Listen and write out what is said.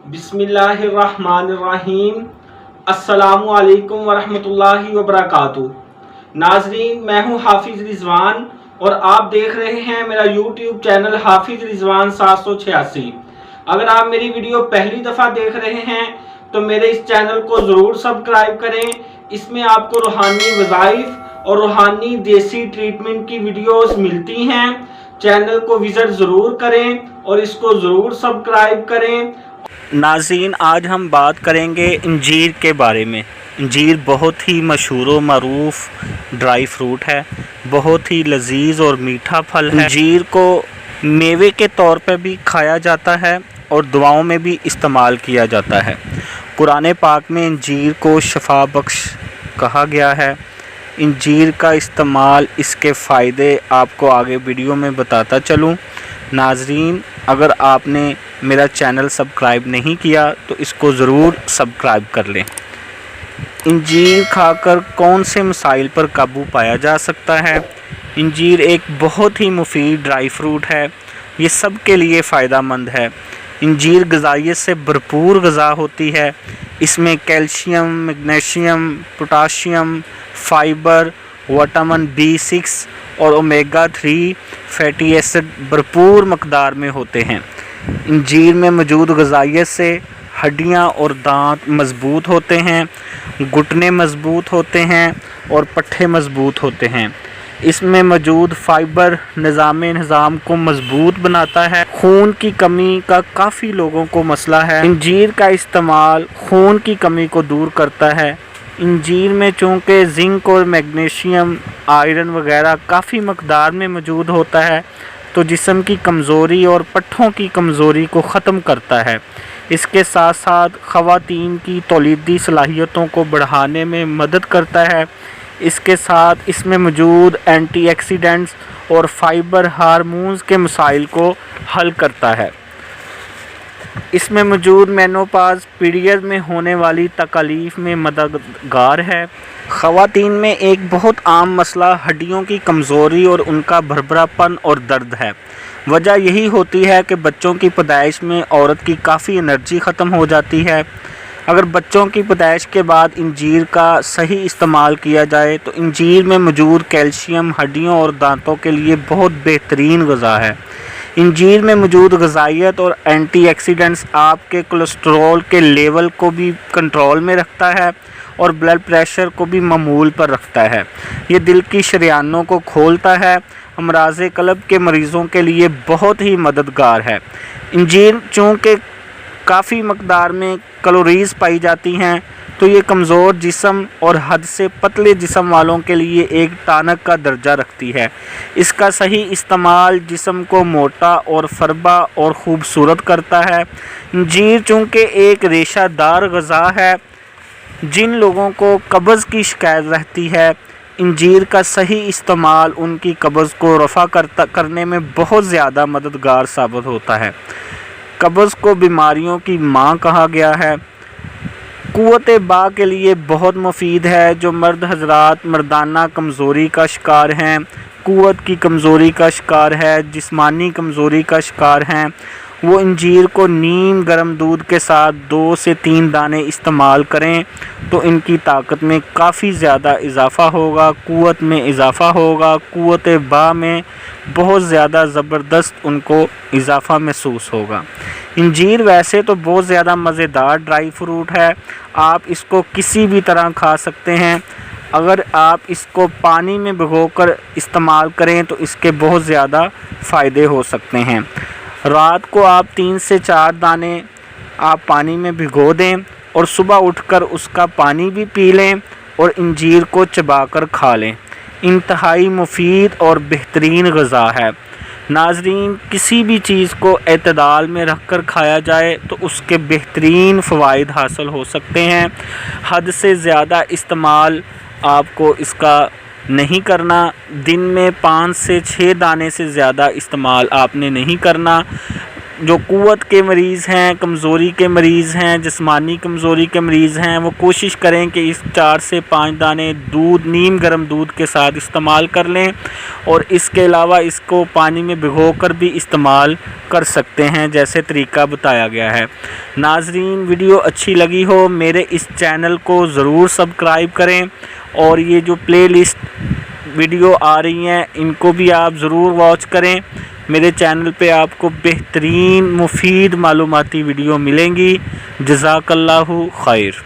बिस्मिल्लाहिर्रहमानिर्रहीम। अस्सलामु अलैकुम वरहमतुल्लाहि वबरकातुहू। नाजरीन, मैं हूँ हाफिज़ रिजवान और आप देख रहे हैं मेरा यूट्यूब चैनल हाफिज़ रिजवान 786। अगर आप मेरी वीडियो पहली दफ़ा देख रहे हैं तो मेरे इस चैनल को ज़रूर सब्सक्राइब करें। इसमें आपको रूहानी वज़ाइफ और रूहानी देसी ट्रीटमेंट की वीडियोस मिलती हैं। चैनल को विज़िट ज़रूर करें और इसको ज़रूर सब्सक्राइब करें। नाज़रीन, आज हम बात करेंगे अंजीर के बारे में। अंजीर बहुत ही मशहूर व मरूफ ड्राई फ्रूट है, बहुत ही लजीज और मीठा फल है। अंजीर को मेवे के तौर पर भी खाया जाता है और दुआओं में भी इस्तेमाल किया जाता है। कुरान पाक में अंजीर को शफा बख्श कहा गया है। अंजीर का इस्तेमाल, इसके फ़ायदे आपको आगे वीडियो में बताता चलूँ। नाजरीन, अगर आपने मेरा चैनल सब्सक्राइब नहीं किया तो इसको ज़रूर सब्सक्राइब कर लें। अंजीर खाकर कौन से मसाइल पर काबू पाया जा सकता है? अंजीर एक बहुत ही मुफीद ड्राई फ्रूट है, ये सब के लिए फ़ायदा मंद है। अंजीर ग़िज़ाइयत से भरपूर ग़िज़ा होती है। इसमें calcium, magnesium, potassium, fibre, vitamin B6 और ओमेगा 3 फैटी एसिड भरपूर मकदार में होते हैं। अंजीर में मौजूद ग़िज़ाइयत से हड्डियाँ और दांत मज़बूत होते हैं, घुटने मज़बूत होते हैं और पट्ठे मज़बूत होते हैं। इसमें मौजूद फाइबर निज़ाम को मज़बूत बनाता है। खून की कमी का काफ़ी लोगों को मसला है। अंजीर का इस्तेमाल खून की कमी को दूर करता है। अंजीर में चूँकि जिंक और मैग्नीशियम, आयरन वगैरह काफ़ी मकदार में मौजूद होता है, तो जिस्म की कमज़ोरी और पट्ठों की कमज़ोरी को ख़त्म करता है। इसके साथ साथ ख़वातीन की तौलीदी सलाहियतों को बढ़ाने में मदद करता है। इसके साथ इसमें मौजूद एंटीऑक्सीडेंट्स और फाइबर हार्मोन्स के मसाइल को हल करता है। इसमें मौजूद मेनोपॉज़ पीरियड में होने वाली तकलीफ़ में मददगार है। ख़वातीन में एक बहुत आम मसला हड्डियों की कमज़ोरी और उनका भरभरापन और दर्द है। वजह यही होती है कि बच्चों की पैदाइश में औरत की काफ़ी एनर्जी ख़त्म हो जाती है। अगर बच्चों की पैदाइश के बाद अंजीर का सही इस्तेमाल किया जाए तो अंजीर में मौजूद कैल्शियम हड्डियों और दांतों के लिए बहुत बेहतरीन ग़िज़ा है। अंजीर में मौजूद ग़िज़ाइयत और एंटीऑक्सीडेंट्स आपके कोलेस्ट्रॉल के लेवल को भी कंट्रोल में रखता है और ब्लड प्रेशर को भी मामूल पर रखता है। ये दिल की शरियानों को खोलता है। अमराज़े क़ल्ब के मरीज़ों के लिए बहुत ही मददगार है। अंजीर चूँकि काफ़ी मकदार में कैलोरीज़ पाई जाती हैं, तो ये कमज़ोर जिस्म और हद से पतले जिस्म वालों के लिए एक टानक का दर्जा रखती है। इसका सही इस्तेमाल जिस्म को मोटा और फरबा और ख़ूबसूरत करता है। अंजीर चूँकि एक रेशादार ग़िज़ा है, जिन लोगों को कब्ज़ की शिकायत रहती है, अंजीर का सही इस्तेमाल उनकी कब्ज़ को रफ़ा करने में बहुत ज़्यादा मददगार साबित होता है। कब्ज़ को बीमारियों की माँ कहा गया है। क़ुव्वत बा के लिए बहुत मुफीद है। जो मर्द हज़रात मर्दाना कमज़ोरी का शिकार हैं, क़ुव्वत की कमज़ोरी का शिकार है, जिस्मानी कमज़ोरी का शिकार हैं, वो अंजीर को नीम गर्म दूध के साथ 2 से 3 दाने इस्तेमाल करें तो इनकी ताकत में काफ़ी ज़्यादा इजाफ़ा होगा, क़ुव्वत में इजाफ़ा होगा, क़ुव्वत बा में बहुत ज़्यादा ज़बरदस्त उनको इजाफ़ा महसूस होगा। अंजीर वैसे तो बहुत ज़्यादा मज़ेदार ड्राई फ्रूट है। आप इसको किसी भी तरह खा सकते हैं। अगर आप इसको पानी में भिगोकर इस्तेमाल करें तो इसके बहुत ज़्यादा फ़ायदे हो सकते हैं। रात को आप 3 से 4 दाने आप पानी में भिगो दें और सुबह उठकर उसका पानी भी पी लें और अंजीर को चबाकर खा लें। इंतहाई मुफीद और बेहतरीन ग़िज़ा है। नाज़रीन, किसी भी चीज़ को एतदाल में रख कर खाया जाए तो उसके बेहतरीन फ़वाइद हासिल हो सकते हैं। हद से ज़्यादा इस्तेमाल आपको इसका नहीं करना। दिन में 5 से 6 दाने से ज़्यादा इस्तेमाल आपने नहीं करना। جو قوت کے مریض ہیں، کمزوری کے مریض ہیں، جسمانی کمزوری کے مریض ہیں، وہ کوشش کریں کہ اس 4 سے 5 دانے دودھ نیم گرم دودھ کے ساتھ استعمال کر لیں، اور اس کے علاوہ اس کو پانی میں بھگو کر بھی استعمال کر سکتے ہیں جیسے طریقہ بتایا گیا ہے۔ ناظرین، ویڈیو اچھی لگی ہو میرے اس چینل کو ضرور سبسکرائب کریں، اور یہ جو پلے لسٹ ویڈیو آ رہی ہیں ان کو بھی آپ ضرور واچ کریں۔ میرے چینل پہ آپ کو بہترین مفید معلوماتی ویڈیو ملیں گی۔ جزاک اللہ خیر۔